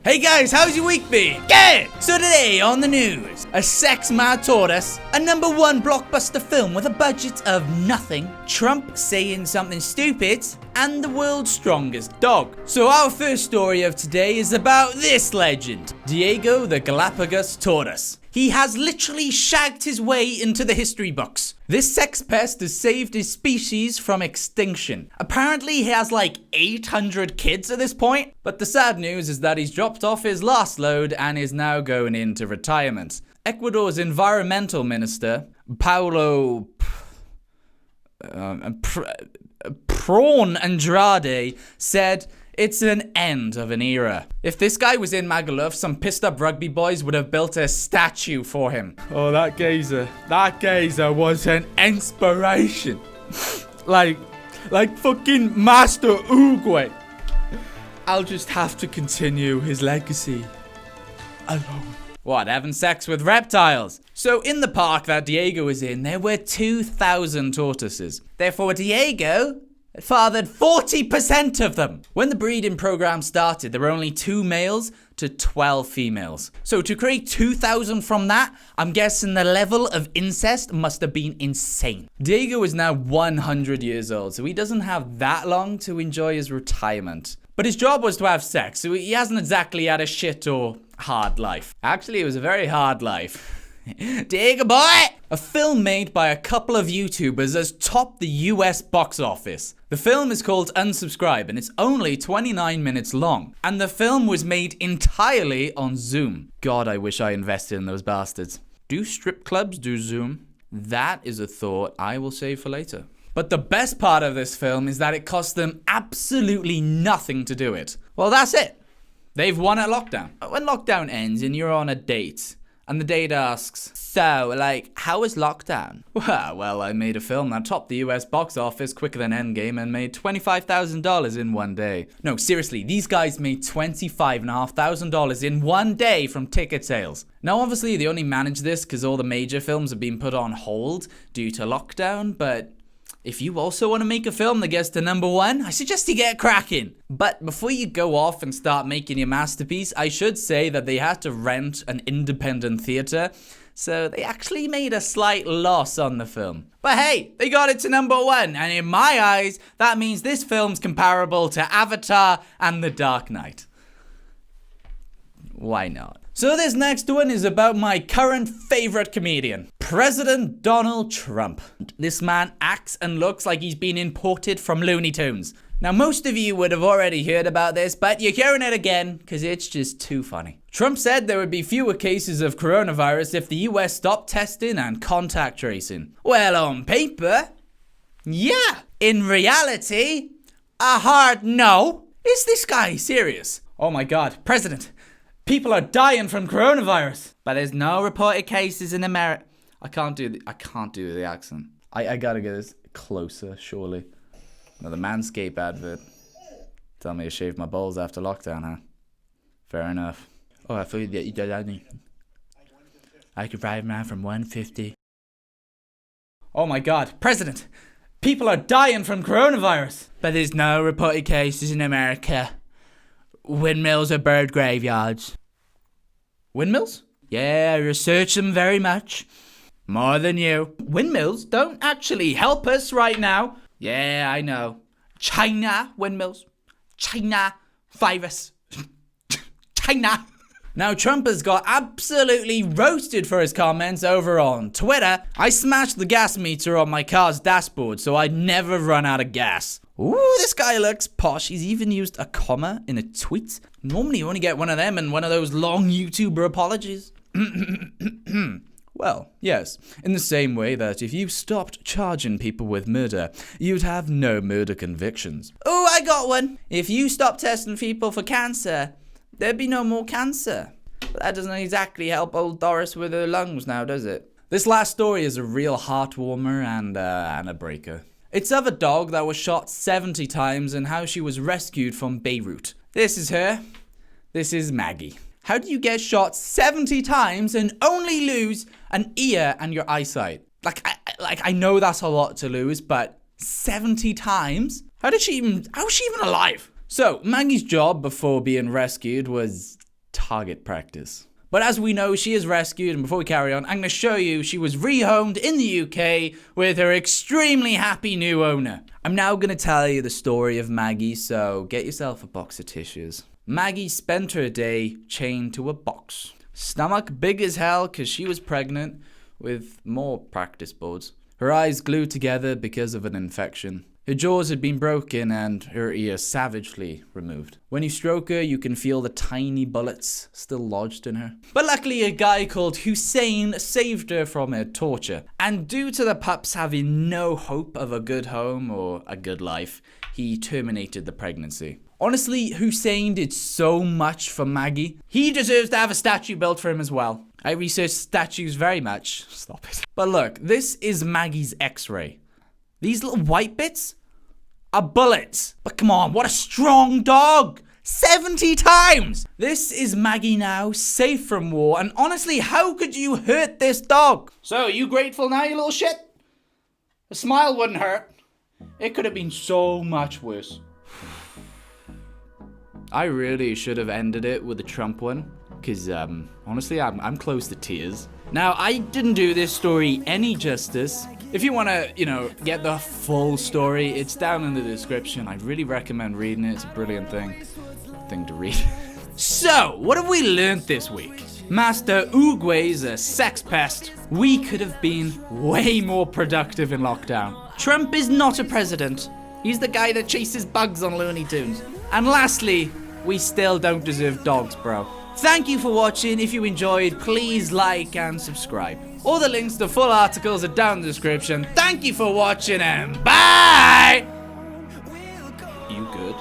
Hey guys, how's your week been? Good! So today on the news, a sex Mad Tortoise, a #1 blockbuster film with a budget of nothing, Trump saying something stupid, and the world's strongest dog. So our first story of today is about this legend, Diego the Galapagos tortoise. He has literally shagged his way into the history books. This sex pest has saved his species from extinction. Apparently he has like 800 kids at this point, but the sad news is that he's dropped off his last load and is now going into retirement. Ecuador's environmental minister, Paulo Prawn Andrade, said it's an end of an era. If this guy was in Magaluf, some pissed up rugby boys would have built a statue for him. Oh, that geezer was an inspiration. like fucking Master Uruguay. I'll just have to continue his legacy alone. What, having sex with reptiles? So in the park that Diego was in, there were 2,000 tortoises. Therefore, Diego fathered 40% of them. When the breeding program started, there were only 2 males to 12 females. So to create 2,000 from that, I'm guessing the level of incest must have been insane. Diego is now 100 years old, so he doesn't have that long to enjoy his retirement. But his job was to have sex, so he hasn't exactly had a shit or hard life. Actually, it was a very hard life. Diego boy! A film made by a couple of YouTubers has topped the US box office. The film is called Unsubscribe and it's only 29 minutes long. And the film was made entirely on Zoom. God, I wish I invested in those bastards. Do strip clubs do Zoom? That is a thought I will save for later. But the best part of this film is that it cost them absolutely nothing to do it. Well, that's it. They've won at lockdown. When lockdown ends and you're on a date, and the date asks, so, how was lockdown? Well, I made a film that topped the US box office quicker than Endgame and made $25,000 in one day. No, seriously, these guys made $25,500 in one day from ticket sales. Now, obviously, they only managed this because all the major films have been put on hold due to lockdown, but if you also want to make a film that gets to #1, I suggest you get cracking. But before you go off and start making your masterpiece, I should say that they had to rent an independent theater, so they actually made a slight loss on the film. But hey, they got it to #1, and in my eyes, that means this film's comparable to Avatar and The Dark Knight. Why not? So this next one is about my current favorite comedian, President Donald Trump. This man acts and looks like he's been imported from Looney Tunes. Now, most of you would have already heard about this, but you're hearing it again because it's just too funny. Trump said there would be fewer cases of coronavirus if the US stopped testing and contact tracing. Well, on paper, yeah. In reality, a hard no. Is this guy serious? Oh my God, President. People are dying from coronavirus, but there's no reported cases in America. I can't do the accent. I gotta get this closer, surely. Another Manscaped advert. Tell me to shave my balls after lockdown, huh? Fair enough. Oh, I thought you did that. I could ride man from 150. Oh my God, President! People are dying from coronavirus, but there's no reported cases in America. Windmills are bird graveyards. Windmills? Yeah, I research them very much. More than you. Windmills don't actually help us right now. Yeah, I know. China windmills. China virus. China. Now, Trump has got absolutely roasted for his comments over on Twitter. I smashed the gas meter on my car's dashboard so I'd never run out of gas. Ooh, this guy looks posh. He's even used a comma in a tweet. Normally you only get one of them and one of those long YouTuber apologies. Well, yes, in the same way that if you stopped charging people with murder, you'd have no murder convictions. Oh, I got one. If you stopped testing people for cancer, there'd be no more cancer. But that doesn't exactly help old Doris with her lungs now, does it? This last story is a real heart warmer and a breaker. It's of a dog that was shot 70 times and how she was rescued from Beirut. This is her. This is Maggie. How do you get shot 70 times and only lose an ear and your eyesight? I know that's a lot to lose, but 70 times? How is she even alive? So, Maggie's job before being rescued was target practice. But as we know, she is rescued, and before we carry on, I'm going to show you she was rehomed in the UK with her extremely happy new owner. I'm now going to tell you the story of Maggie, so get yourself a box of tissues. Maggie spent her day chained to a box. Stomach big as hell because she was pregnant with more practice boards. Her eyes glued together because of an infection. Her jaws had been broken and her ear savagely removed. When you stroke her, you can feel the tiny bullets still lodged in her. But luckily, a guy called Hussein saved her from her torture. And due to the pups having no hope of a good home or a good life, he terminated the pregnancy. Honestly, Hussein did so much for Maggie. He deserves to have a statue built for him as well. I researched statues very much. Stop it. But look, this is Maggie's x-ray. These little white bits are bullets. But come on, what a strong dog. 70 times. This is Maggie now, safe from war. And honestly, how could you hurt this dog? So, you grateful now, you little shit? A smile wouldn't hurt. It could have been so much worse. I really should have ended it with the Trump one. Because, honestly, I'm close to tears. Now, I didn't do this story any justice. If you want to, get the full story, it's down in the description. I really recommend reading it. It's a brilliant thing to read. So, what have we learned this week? Master Oogway's a sex pest. We could have been way more productive in lockdown. Trump is not a president. He's the guy that chases bugs on Looney Tunes. And lastly, we still don't deserve dogs, bro. Thank you for watching. If you enjoyed, please like and subscribe. All the links to full articles are down in the description. Thank you for watching and bye! You good?